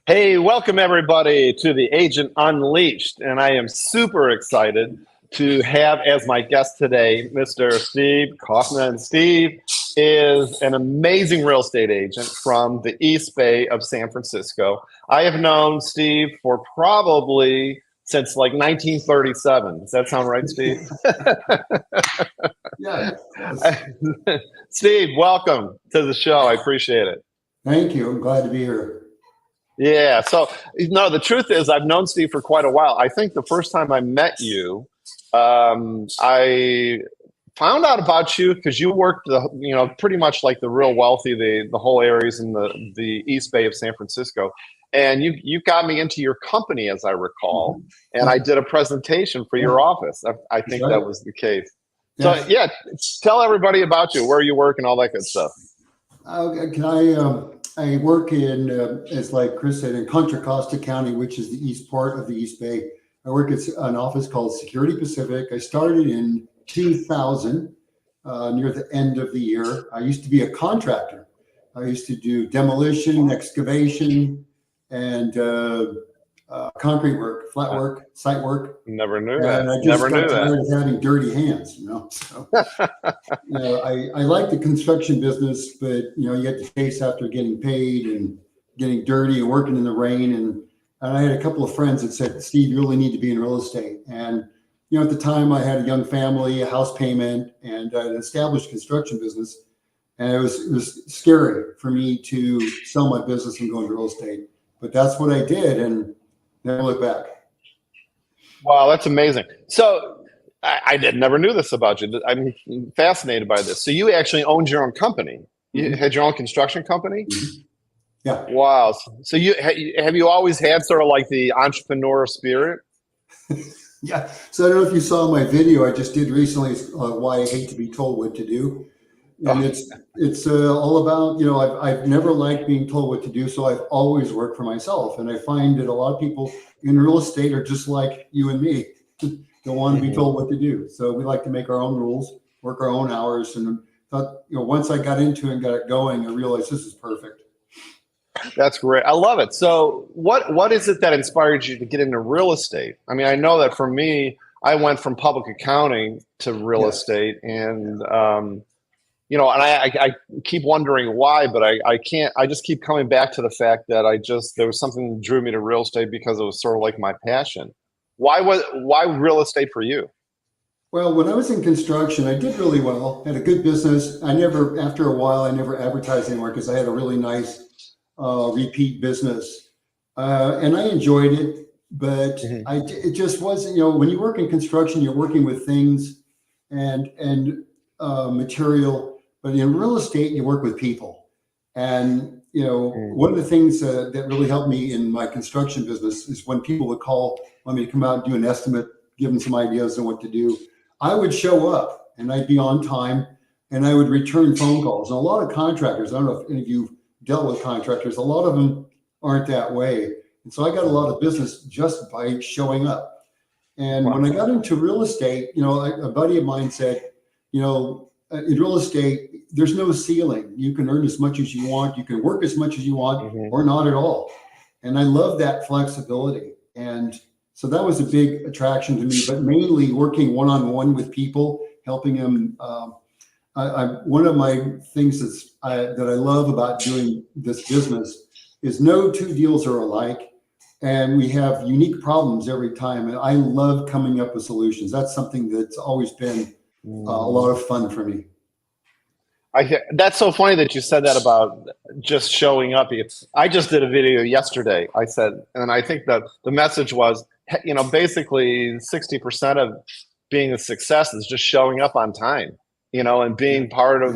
Hey, welcome everybody to the Agent Unleashed, and I am super excited to have as my guest today Mr. Steve Kaufman. Steve is an amazing real estate agent from the East Bay of San Francisco. I have known Steve for probably since like 1937. Does that sound right, Steve? Yeah. Steve, welcome to the show. I appreciate it. Thank you. I'm glad to be here. Yeah. So, no, the truth is, I've known Steve for quite a while. I think the first time I met you, I found out about you because you worked, pretty much like the real wealthy, the whole areas in the East Bay of San Francisco, and you got me into your company, as I recall, and I did a presentation for your office. I think that was the case. So, yeah, tell everybody about you, where you work, and all that good stuff. I work in, as like Chris said, in Contra Costa County, which is the east part of the East Bay. I work at an office called Security Pacific. I started in 2000, near the end of the year. I used to be a contractor. I used to do demolition, excavation, and concrete work, flat work, site work. Never knew that. And I just got tired of having dirty hands, So, I like the construction business, but you get to chase after getting paid and getting dirty and working in the rain. And I had a couple of friends that said, "Steve, you really need to be in real estate." And at the time, I had a young family, a house payment, and an established construction business. And it was scary for me to sell my business and go into real estate. But that's what I did, and never look back. Wow, that's amazing. So I never knew this about you. I'm fascinated by this. So you actually owned your own company. You had your own construction company? Yeah. Wow. So have you always had sort of like the entrepreneur spirit? Yeah. So I don't know if you saw my video I just did recently, why I hate to be told what to do. And it's all about, I've never liked being told what to do. So I've always worked for myself. And I find that a lot of people in real estate are just like you and me, don't want to be told what to do. So we like to make our own rules, work our own hours. And thought, once I got into it and got it going, I realized this is perfect. That's great. I love it. So what is it that inspired you to get into real estate? I mean, I know that for me, I went from public accounting to real estate, and and I keep wondering why, but I can't. I just keep coming back to the fact that there was something that drew me to real estate because it was sort of like my passion. Why real estate for you? Well, when I was in construction, I did really well. Had a good business. After a while, I never advertised anymore because I had a really nice repeat business, and I enjoyed it. But it just wasn't. When you work in construction, you're working with things and material. But in real estate, you work with people. And, one of the things that really helped me in my construction business is when people would call, want me to come out and do an estimate, give them some ideas on what to do. I would show up and I'd be on time and I would return phone calls. And a lot of contractors, I don't know if any of you dealt with contractors, a lot of them aren't that way. And so I got a lot of business just by showing up. And when I got into real estate, a buddy of mine said, in real estate, there's no ceiling. You can earn as much as you want. You can work as much as you want or not at all. And I love that flexibility. And so that was a big attraction to me, but mainly working one-on-one with people, helping them. One of my things that I love about doing this business is no two deals are alike. And we have unique problems every time. And I love coming up with solutions. That's something that's always been a lot of fun for me. That's so funny that you said that about just showing up. I just did a video yesterday. I said, and I think that the message was, basically 60% of being a success is just showing up on time, and being part of,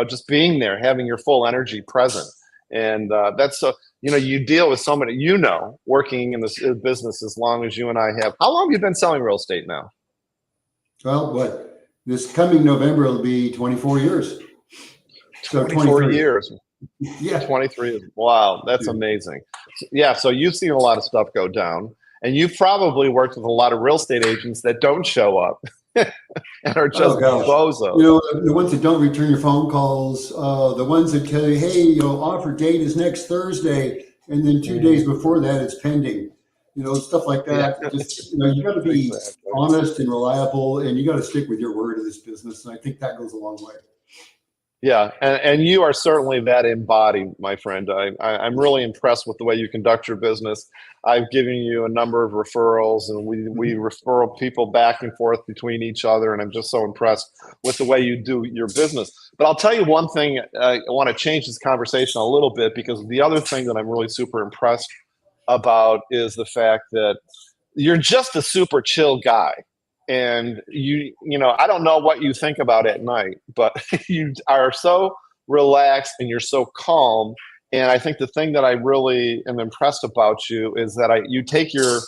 just being there, having your full energy present. And that's so, you deal with so many, working in this business as long as you and I have. How long have you been selling real estate now? Well, this coming November, it'll be 24 years. So 24 years. Yeah. 23 years. Wow, that's amazing. Yeah, so you've seen a lot of stuff go down, and you've probably worked with a lot of real estate agents that don't show up and are just bozos. The ones that don't return your phone calls, the ones that tell you, hey, offer date is next Thursday, and then 2 days before that it's pending. Stuff like that. Yeah. Just you got to be Exactly. honest and reliable, and you got to stick with your word in this business. And I think that goes a long way. Yeah, and you are certainly that embodied, my friend. I'm really impressed with the way you conduct your business. I've given you a number of referrals, and we refer people back and forth between each other, and I'm just so impressed with the way you do your business. But I'll tell you one thing, I want to change this conversation a little bit, because the other thing that I'm really super impressed about is the fact that you're just a super chill guy. And I don't know what you think about at night, but you are so relaxed and you're so calm. And I think the thing that I really am impressed about you is that you take your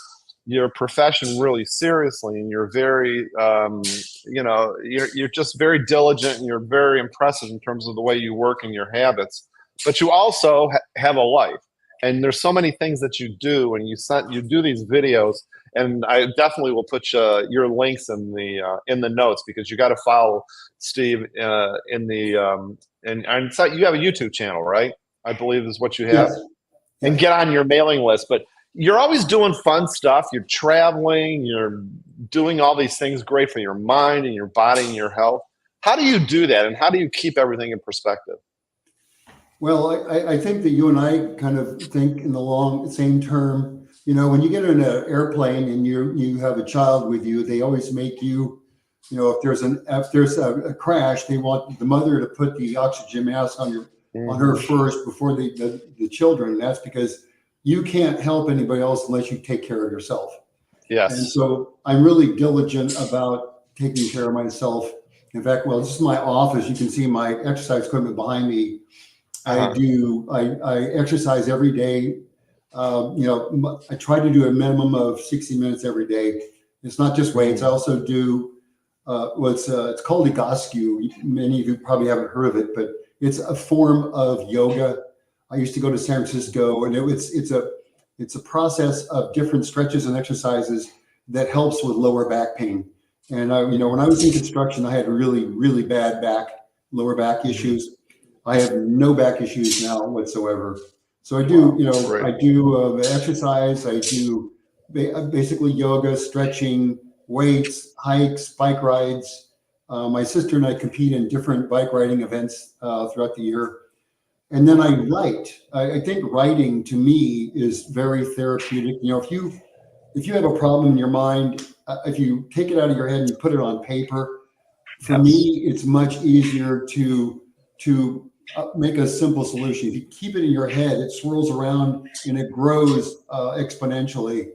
profession really seriously, and you're very you're just very diligent, and you're very impressive in terms of the way you work and your habits. But you also have a life, and there's so many things that you do, and you do these videos. And I definitely will put your links in the notes, because you got to follow Steve in the and so you have a YouTube channel, right? I believe is what you have. Yes. And get on your mailing list. But you're always doing fun stuff. You're traveling. You're doing all these things great for your mind and your body and your health. How do you do that, and how do you keep everything in perspective? Well, I think that you and I kind of think in the same term. When you get in an airplane and you have a child with you, they always make you, if there's a crash, they want the mother to put the oxygen mask on her first before the children. And that's because you can't help anybody else unless you take care of yourself. Yes. And so I'm really diligent about taking care of myself. In fact, this is my office. You can see my exercise equipment behind me. I exercise every day. I try to do a minimum of 60 minutes every day. It's not just weights. I also do it's called Egoscue. Many of you probably haven't heard of it, but it's a form of yoga. I used to go to San Francisco, and it's a process of different stretches and exercises that helps with lower back pain. And when I was in construction, I had really, really bad lower back issues. I have no back issues now whatsoever. So I do, I do exercise. I do basically yoga, stretching, weights, hikes, bike rides. My sister and I compete in different bike riding events throughout the year. And then I write. I think writing to me is very therapeutic. If you have a problem in your mind, if you take it out of your head and you put it on paper, for me, it's much easier to make a simple solution. If you keep it in your head, it swirls around and it grows exponentially.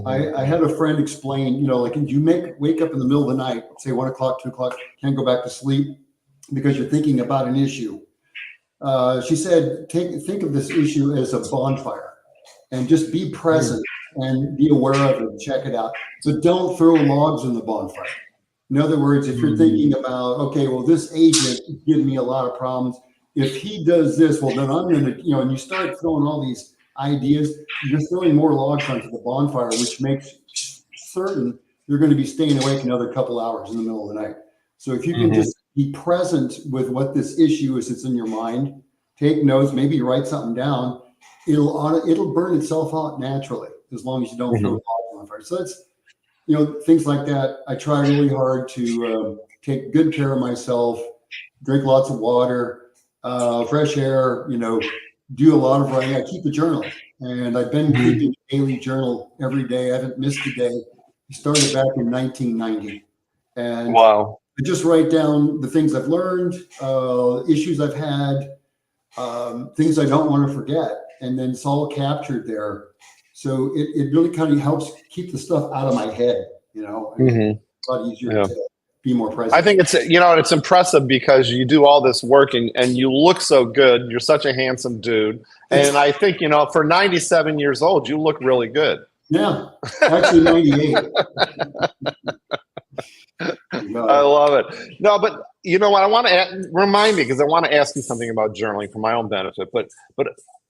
I had a friend explain, like if you wake up in the middle of the night, say 1 o'clock, 2 o'clock, can't go back to sleep because you're thinking about an issue. She said, think of this issue as a bonfire, and just be present and be aware of it, check it out. But don't throw logs in the bonfire. In other words, if you're thinking about, okay, well, this agent is giving me a lot of problems. If he does this, well, then I'm going to, and you start throwing all these ideas, you're throwing more logs onto the bonfire, which makes certain you're going to be staying awake another couple hours in the middle of the night. So if you can just be present with what this issue is that's in your mind, take notes, maybe write something down, it'll burn itself out naturally, as long as you don't throw logs on the fire. So that's, things like that. I try really hard to take good care of myself, drink lots of water, fresh air, do a lot of writing. I keep a journal, and I've been keeping a daily journal every day. I haven't missed a day. I started back in 1990. And wow. I just write down the things I've learned, issues I've had, things I don't want to forget. And then it's all captured there. So it really kind of helps keep the stuff out of my head, It's a lot easier to be more present. I think it's impressive, because you do all this work and you look so good. You're such a handsome dude. And I think, for 97 years old, you look really good. Yeah, actually 98. I love it. No, but what I want to remind me, because I want to ask you something about journaling for my own benefit. But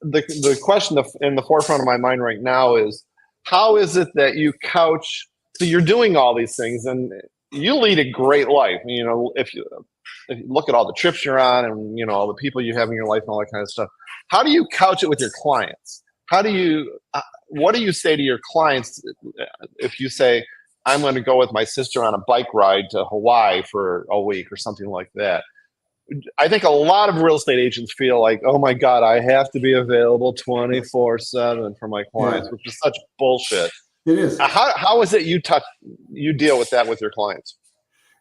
the question in the forefront of my mind right now is, how is it that you couch? So you're doing all these things, and you lead a great life. If you look at all the trips you're on, and all the people you have in your life and all that kind of stuff, how do you couch it with your clients? how do you, what do you say to your clients if you say, I'm going to go with my sister on a bike ride to Hawaii for a week or something like that? I think a lot of real estate agents feel like, oh my God, I have to be available 24/7 for my Yeah, clients, which is such bullshit. it is. How is it you deal with that with your clients?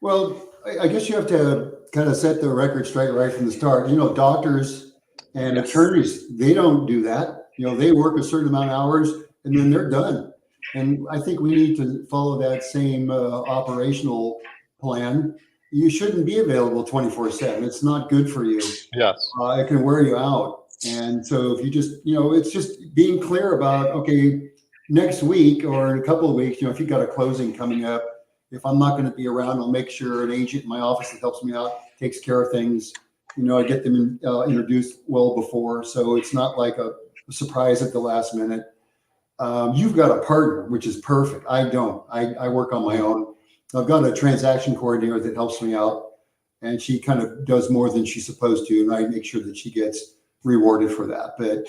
Well, I guess you have to kind of set the record straight right from the start. You know, doctors and Yes. attorneys, they don't do that. You know, they work a certain amount of hours and then they're done. And I think we need to follow that same operational plan. You shouldn't be available 24/7. It's not good for you. Yes. It can wear you out. And so if you just, you know, it's just being clear about, okay, next week or in a couple of weeks, you know, if you've got a closing coming up, if I'm not going to be around, I'll make sure an agent in my office that helps me out takes care of things. You know, I get them introduced well before, so it's not like a surprise at the last minute. You've got a partner, which is perfect. I don't. I work on my own. I've got a transaction coordinator that helps me out, and she kind of does more than she's supposed to, and I make sure that she gets rewarded for that. But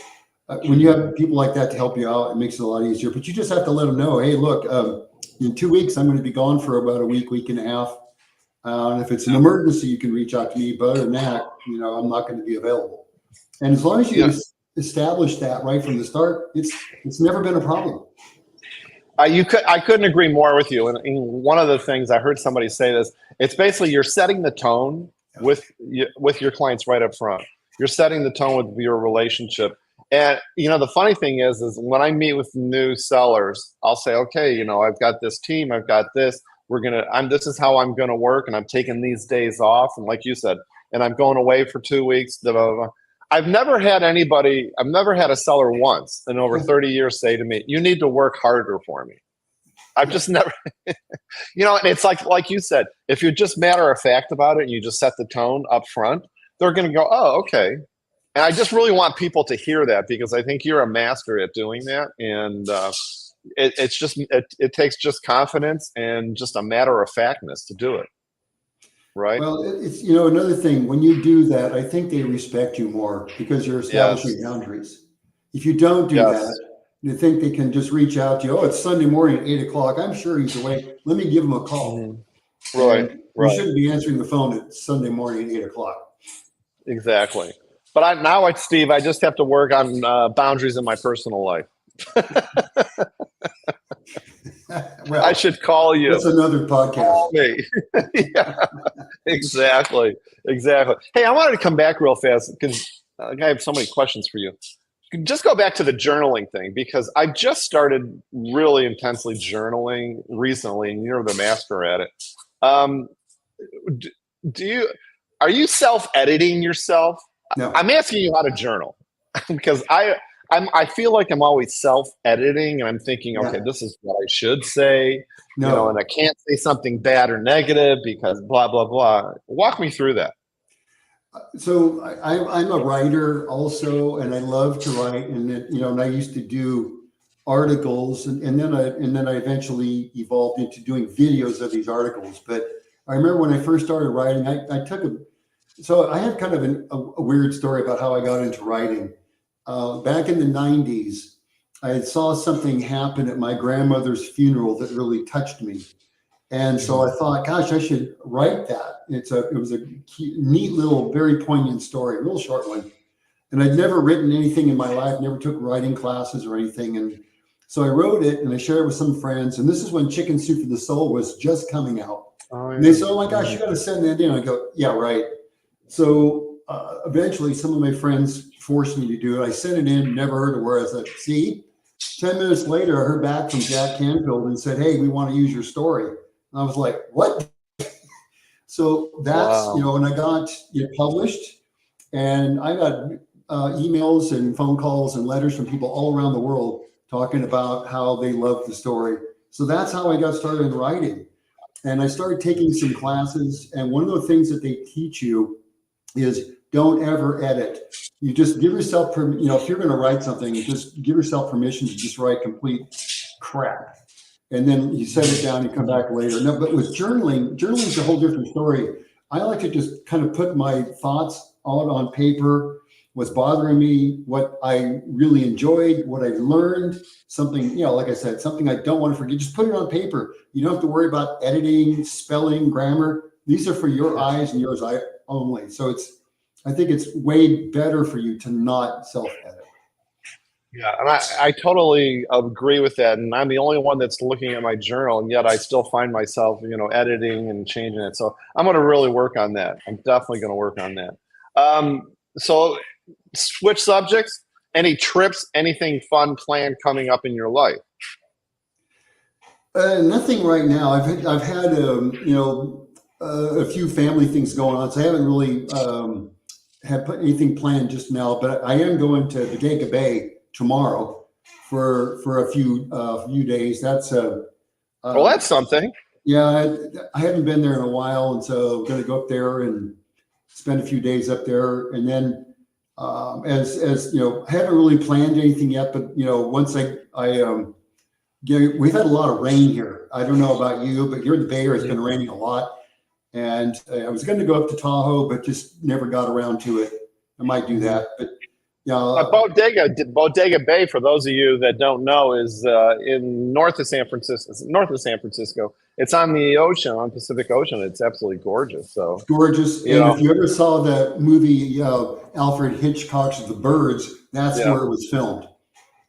when you have people like that to help you out, it makes it a lot easier. But you just have to let them know, hey, look, in 2 weeks, I'm going to be gone for about a week, week and a half. And if it's an emergency, you can reach out to me. But other than that, you know, I'm not going to be available. And as long as you establish that right from the start, it's never been a problem. I couldn't agree more with you. And one of the things I heard somebody say this, it's basically you're setting the tone with your clients right up front. You're setting the tone with your relationship. And you know, the funny thing is when I meet with new sellers, I'll say, okay, you know, I've got this team, I've got this. This is how I'm gonna work, and I'm taking these days off. And like you said, and I'm going away for 2 weeks. Blah, blah, blah. I've never had a seller once in over 30 years say to me, you need to work harder for me. I've just never, you know, and it's like you said, if you're just matter of fact about it and you just set the tone up front, they're going to go, oh, okay. And I just really want people to hear that because I think you're a master at doing that. And it takes just confidence and just a matter of factness to do it. Right. Well, it's, you know, another thing, when you do that, I think they respect you more because you're establishing boundaries. If you don't do that, you think they can just reach out to you. Oh, it's Sunday morning at 8 o'clock. I'm sure he's awake. Let me give him a call. Mm-hmm. Right. You shouldn't be answering the phone at Sunday morning at 8 o'clock. Exactly. But Steve, I just have to work on boundaries in my personal life. Well, I should call you. That's another podcast. Yeah, exactly. Hey, I wanted to come back real fast because I have so many questions for you. Just go back to the journaling thing because I've just started really intensely journaling recently, and you're the master at it. Are you self-editing yourself? No. I'm asking you how to journal because I feel like I'm always self-editing and I'm thinking, okay, this is what I should say, you know, and I can't say something bad or negative because blah, blah, blah. Walk me through that. So I'm a writer also, and I love to write. And you know, and I used to do articles, and then I eventually evolved into doing videos of these articles. But I remember when I first started writing, so I have kind of a weird story about how I got into writing. Back in the 90s, I saw something happen at my grandmother's funeral that really touched me. And so I thought, gosh, I should write that. It was a neat little, very poignant story, a real short one. And I'd never written anything in my life, never took writing classes or anything. And so I wrote it and I shared it with some friends. And this is when Chicken Soup for the Soul was just coming out. Oh, yeah. And they said, oh my gosh, you got to send that in. I go, yeah, right. So eventually some of my friends forced me to do it. I sent it in, never heard a word. I said, see, 10 minutes later, I heard back from Jack Canfield and said, hey, we want to use your story. And I was like, what? So that's, you know, and I got it published, and I got emails and phone calls and letters from people all around the world talking about how they loved the story. So that's how I got started in writing. And I started taking some classes. And one of the things that they teach you is don't ever edit. You just give yourself, you know, if you're going to write something, you just give yourself permission to just write complete crap. And then you set it down and come back later. No, but with journaling is a whole different story. I like to just kind of put my thoughts out on paper what's bothering me, what I really enjoyed, what I learned, something, like I said, something I don't want to forget. Just put it on paper. You don't have to worry about editing, spelling, grammar. These are for your eyes and yours only. So I think it's way better for you to not self-edit. Yeah, and I totally agree with that. And I'm the only one that's looking at my journal, and yet I still find myself, editing and changing it. So I'm going to really work on that. I'm definitely going to work on that. So switch subjects. Any trips, anything fun planned coming up in your life? Nothing right now. I've had a few family things going on, so I haven't really had anything planned just now. But I am going to Bodega Bay tomorrow for a few days. That's Well, that's something. Yeah, I haven't been there in a while, and so I'm going to go up there and spend a few days up there, and then as you know, I haven't really planned anything yet. But once we've had a lot of rain here. I don't know about you, but here in the Bay Area, it's been raining a lot. And I was going to go up to Tahoe, but just never got around to it. I might do that, but Bodega Bay, for those of you that don't know, is in north of San Francisco. It's on the ocean, on Pacific Ocean. It's absolutely gorgeous. So it's gorgeous. If you ever saw that movie, Alfred Hitchcock's The Birds, that's where it was filmed.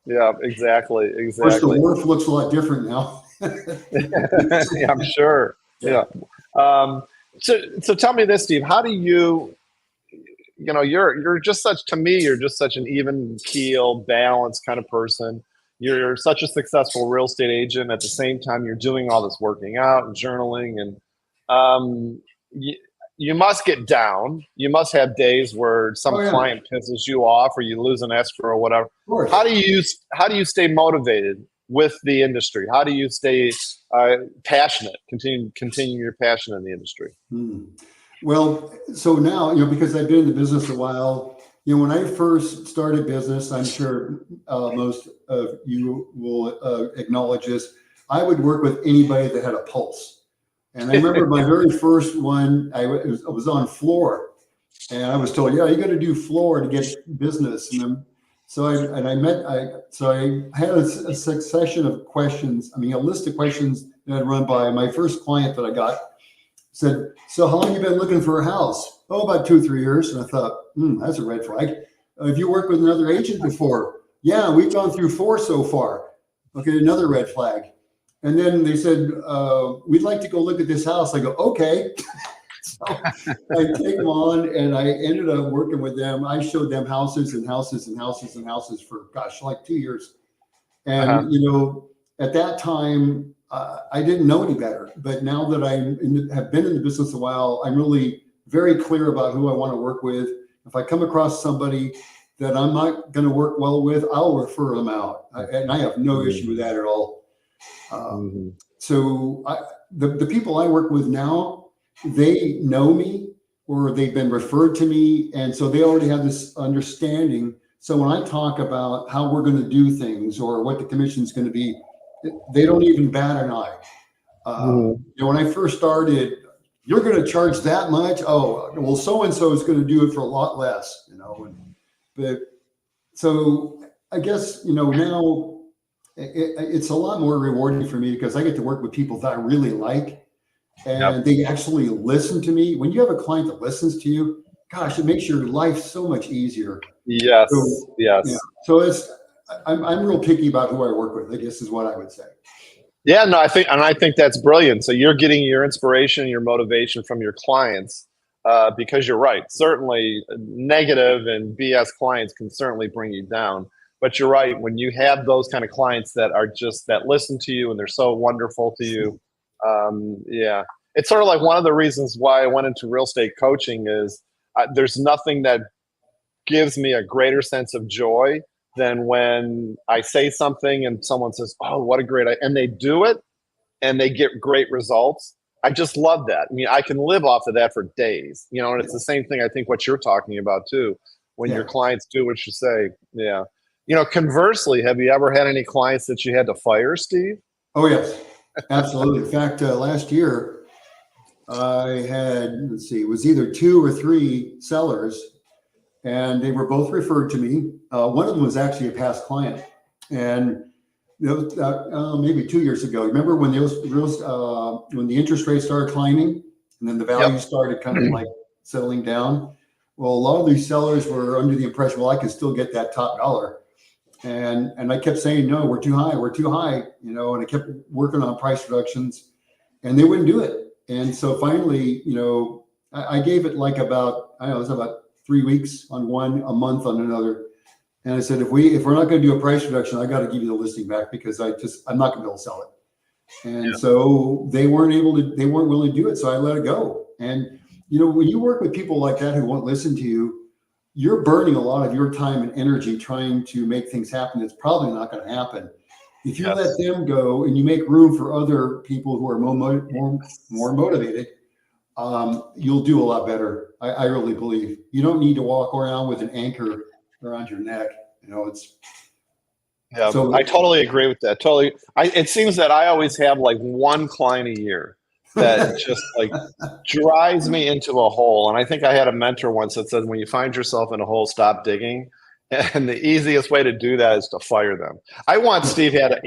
Yeah, exactly. Of course, the wharf looks a lot different now. Yeah, I'm sure. Yeah. So tell me this, Steve. How do you? You're just to me, you're just such an even keel, balanced kind of person. You're such a successful real estate agent. At the same time, you're doing all this working out and journaling, and you must get down. You must have days where some client pisses you off, or you lose an escrow or whatever. How do you stay motivated with the industry? How do you stay passionate? Continue your passion in the industry. Well, so now, because I've been in the business a while, when I first started business, I'm sure most of you will acknowledge this. I would work with anybody that had a pulse. And I remember my very first one, I was on floor, and I was told, you got to do floor to get business. And so I had a succession of questions. I mean, a list of questions that I'd run by. My first client that I got said, so how long have you been looking for a house? Oh, about 2-3 years. And I thought, that's a red flag. Have you worked with another agent before? Yeah, we've gone through 4 so far. Okay, another red flag. And then they said, we'd like to go look at this house. I go, okay. So I take them on, and I ended up working with them. I showed them houses and houses and houses and houses for, like 2 years. And, at that time, I didn't know any better. But now that I have been in the business a while, I'm really very clear about who I want to work with. If I come across somebody that I'm not going to work well with, I'll refer them out. And I have no issue with that at all. So the people I work with now, they know me, or they've been referred to me. And so they already have this understanding. So when I talk about how we're going to do things or what the commission is going to be, they don't even bat an eye. When I first started, you're going to charge that much? Oh, well, so-and-so is going to do it for a lot less, But so I guess, now it's a lot more rewarding for me because I get to work with people that I really like, and they actually listen to me. When you have a client that listens to you, gosh, it makes your life so much easier. Yes. So, yes. So I'm real picky about who I work with, I guess is what I would say. Yeah, no, I think that's brilliant. So you're getting your inspiration, your motivation from your clients, because you're right. Certainly negative and BS clients can certainly bring you down. But you're right. When you have those kind of clients that listen to you and they're so wonderful to you. It's sort of like one of the reasons why I went into real estate coaching is there's nothing that gives me a greater sense of joy than when I say something and someone says, oh, what a great idea. And they do it and they get great results. I just love that. I mean, I can live off of that for days, and it's the same thing I think what you're talking about too, when your clients do what you say. Yeah. Conversely, have you ever had any clients that you had to fire, Steve? Oh, yes, absolutely. In fact, last year I had, it was either 2 or 3 sellers. and they were both referred to me. One of them was actually a past client, and maybe 2 years ago. Remember when when the interest rates started climbing, and then the value started kind of like settling down? Well, a lot of these sellers were under the impression, well, I can still get that top dollar. And I kept saying, no, we're too high, and I kept working on price reductions, and they wouldn't do it. And so finally, I gave it like about, I don't know, it was about 3 weeks on one, a month on another. And I said, if we're not going to do a price reduction, I got to give you the listing back, because I'm not going to be able to sell it. And so they weren't willing to do it. So I let it go. And, when you work with people like that who won't listen to you, you're burning a lot of your time and energy trying to make things happen. It's probably not going to happen. If you let them go and you make room for other people who are more motivated, you'll do a lot better. I really believe. You don't need to walk around with an anchor around your neck. I totally agree with that. Totally. It seems that I always have like one client a year that just like drives me into a hole. And I think I had a mentor once that said, when you find yourself in a hole, stop digging. And the easiest way to do that is to fire them. I once, Steve, had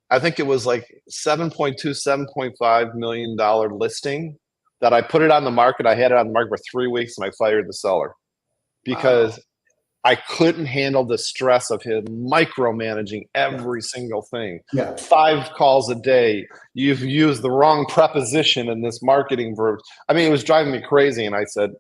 I think it was like $7.5 million listing that I put it on the market. I had it on the market for 3 weeks, and I fired the seller because I couldn't handle the stress of him micromanaging every single thing. 5 calls a day. You've used the wrong preposition in this marketing verb. I mean, it was driving me crazy. And I said,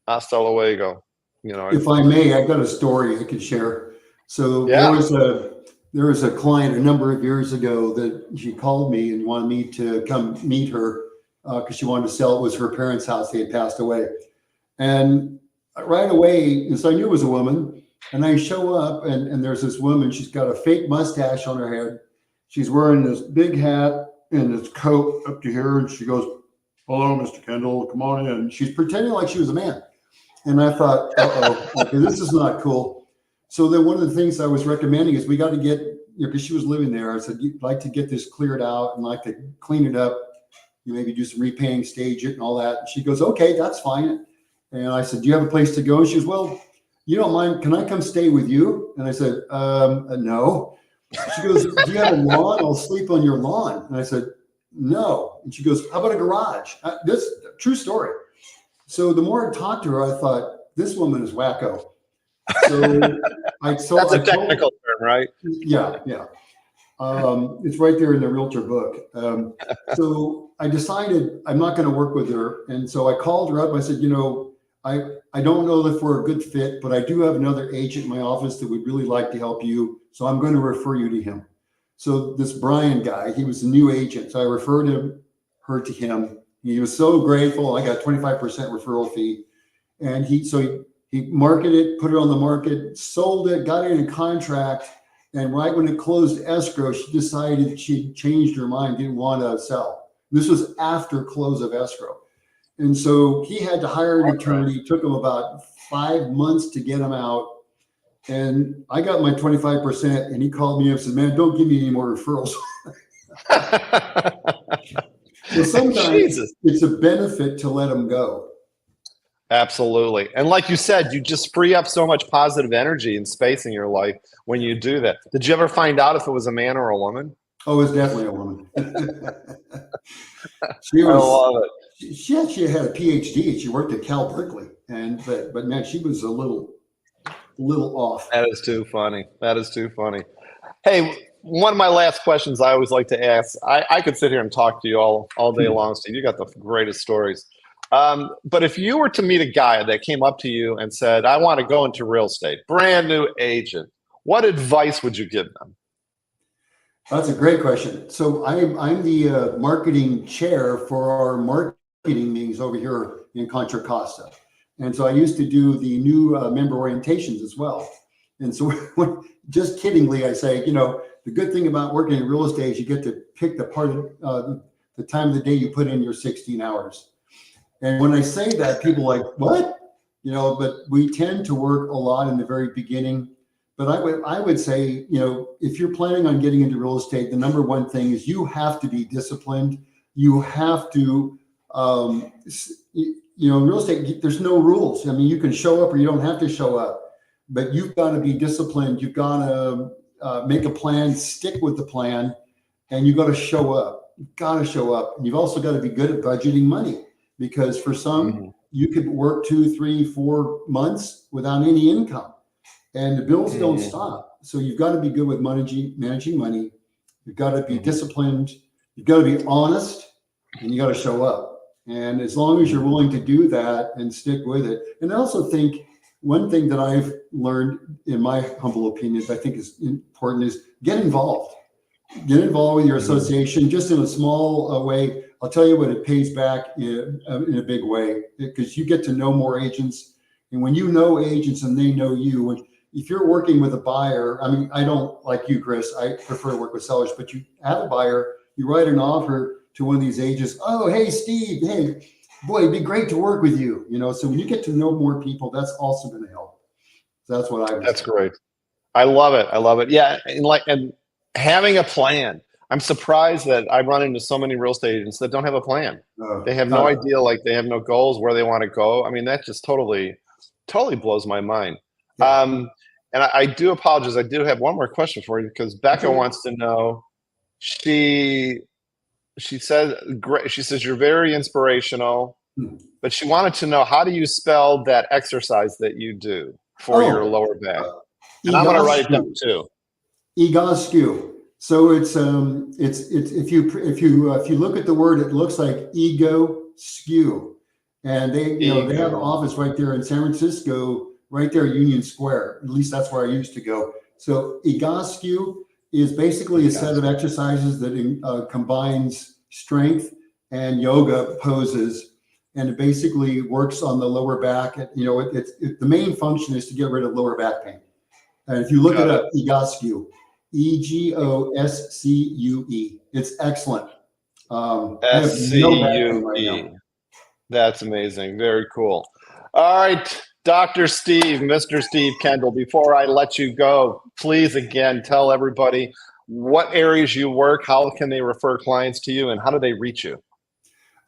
hasta luego. If I may, I've got a story I could share. So there was a client a number of years ago that she called me and wanted me to come meet her because she wanted to sell. It was her parents' house. They had passed away. And right away, so I knew it was a woman, and I show up and there's this woman. She's got a fake mustache on her head. She's wearing this big hat and this coat up to here. And she goes, "Hello, Mr. Kendall, come on in." And she's pretending like she was a man. And I thought, okay, this is not cool. So then one of the things I was recommending is we got to get, because she was living there. I said, you'd like to get this cleared out and like to clean it up. You maybe do some repainting, stage it and all that. And she goes, okay, that's fine. And I said, do you have a place to go? And she goes, well, you don't mind, can I come stay with you? And I said, no. She goes, do you have a lawn? I'll sleep on your lawn. And I said, no. And she goes, how about a garage? This true story. So the more I talked to her, I thought, this woman is wacko. So that's a technical term, right? Yeah. It's right there in the Realtor book. So I decided I'm not going to work with her. And so I called her up. I said, I don't know if we're a good fit, but I do have another agent in my office that would really like to help you. So I'm going to refer you to him. So this Brian guy, he was a new agent. So I referred her to him. He was so grateful. I got 25% referral fee. And he marketed it, put it on the market, sold it, got it in a contract. And right when it closed escrow, she decided she changed her mind, didn't want to sell. This was after close of escrow. And so he had to hire an attorney. It took him about 5 months to get him out. And I got my 25%, and he called me up and said, man, don't give me any more referrals. So sometimes it's a benefit to let them go. Absolutely. And like you said, you just free up so much positive energy and space in your life when you do that. Did you ever find out if it was a man or a woman? Oh, it was definitely a woman. I love it. She actually had a PhD. She worked at Cal Berkeley. But man, she was a little off. That is too funny. That is too funny. Hey, one of my last questions I always like to ask, I could sit here and talk to you all day long, Steve. You got the greatest stories. But if you were to meet a guy that came up to you and said, I want to go into real estate, brand new agent, what advice would you give them? That's a great question. So I'm the marketing chair for our marketing meetings over here in Contra Costa. And so I used to do the new member orientations as well. And so just kiddingly, I say, the good thing about working in real estate is you get to pick the part of the time of the day you put in your 16 hours. And when I say that, people are like, what? But we tend to work a lot in the very beginning. But I would say, if you're planning on getting into real estate, the number one thing is you have to be disciplined. You have to, you know, in real estate, there's no rules. I mean, you can show up or you don't have to show up, but you've got to be disciplined. You've got to make a plan, stick with the plan, and you've got to show up. You've got to show up. And you've also got to be good at budgeting money, because for some, you could work 2, 3, 4 months without any income, and the bills don't stop. So you've got to be good with managing money. You've got to be disciplined. You've got to be honest, and you got to show up. And as long as you're willing to do that and stick with it. And I also think one thing that I've learned, in my humble opinion, I think is important, is get involved. Get involved with your association, just in a small way. I'll tell you what, it pays back in a big way, because you get to know more agents. And when you know agents and they know you, if you're working with a buyer, I mean, I don't, like you, Chris, I prefer to work with sellers, but you have a buyer, you write an offer to one of these agents. Oh, hey, Steve, hey, boy, it'd be great to work with you. You know, so when you get to know more people, that's also going to help. So that's what I would That's say. great. I love it. I love it. Yeah. And having a plan. I'm surprised that I run into so many real estate agents that don't have a plan. They have no idea, like they have no goals, where they want to go. I mean, that just totally blows my mind. Yeah. And I do apologize. I do have one more question for you, because Becca wants to know, she says, great. She says, you're very inspirational, but she wanted to know, how do you spell that exercise that you do for your lower back? And I'm going to write it down too. Egoscue. So it's if you look at the word, it looks like ego skew, and they have an office right there in San Francisco, right there, Union Square. At least that's where I used to go. So egoscue is basically a set of exercises that combines strength and yoga poses, and it basically works on the lower back. The main function is to get rid of lower back pain. And if you look it up, egoscue. EGOSCUE. It's excellent. SCUE. Right, that's amazing. Very cool. All right, Dr. Steve, Mr. Steve Kendall, before I let you go, please again tell everybody what areas you work, how can they refer clients to you, and how do they reach you?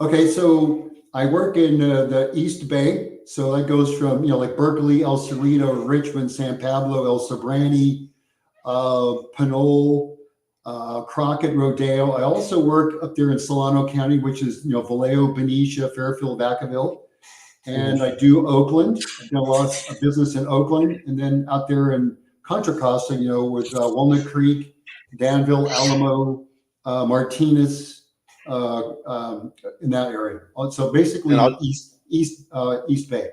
Okay, so I work in the East Bay. So that goes from, like Berkeley, El Cerrito, Richmond, San Pablo, El Sobrante, Pinole, Crockett, Rodeo. I also work up there in Solano County, which is, Vallejo, Benicia, Fairfield, Vacaville. And I do Oakland. I've done a lot of business in Oakland. And then out there in Contra Costa, with Walnut Creek, Danville, Alamo, Martinez, in that area. So basically East Bay.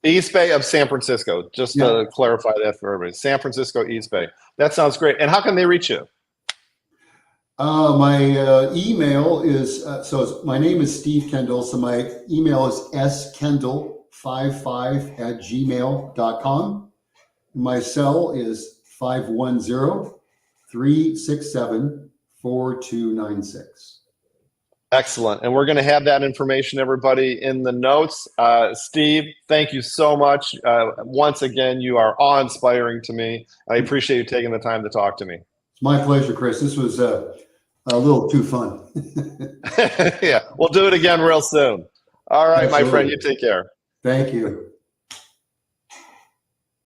East Bay of San Francisco, just to clarify that for everybody. San Francisco, East Bay. That sounds great. And how can they reach you? My email is, my name is Steve Kendall. So my email is skendall55@gmail.com. My cell is 510-367-4296. Excellent. And we're going to have that information, everybody, in the notes. Steve, thank you so much. Once again, you are awe-inspiring to me. I appreciate you taking the time to talk to me. It's my pleasure, Chris. This was a little too fun. Yeah, we'll do it again real soon. All right, absolutely. My friend, you take care. Thank you.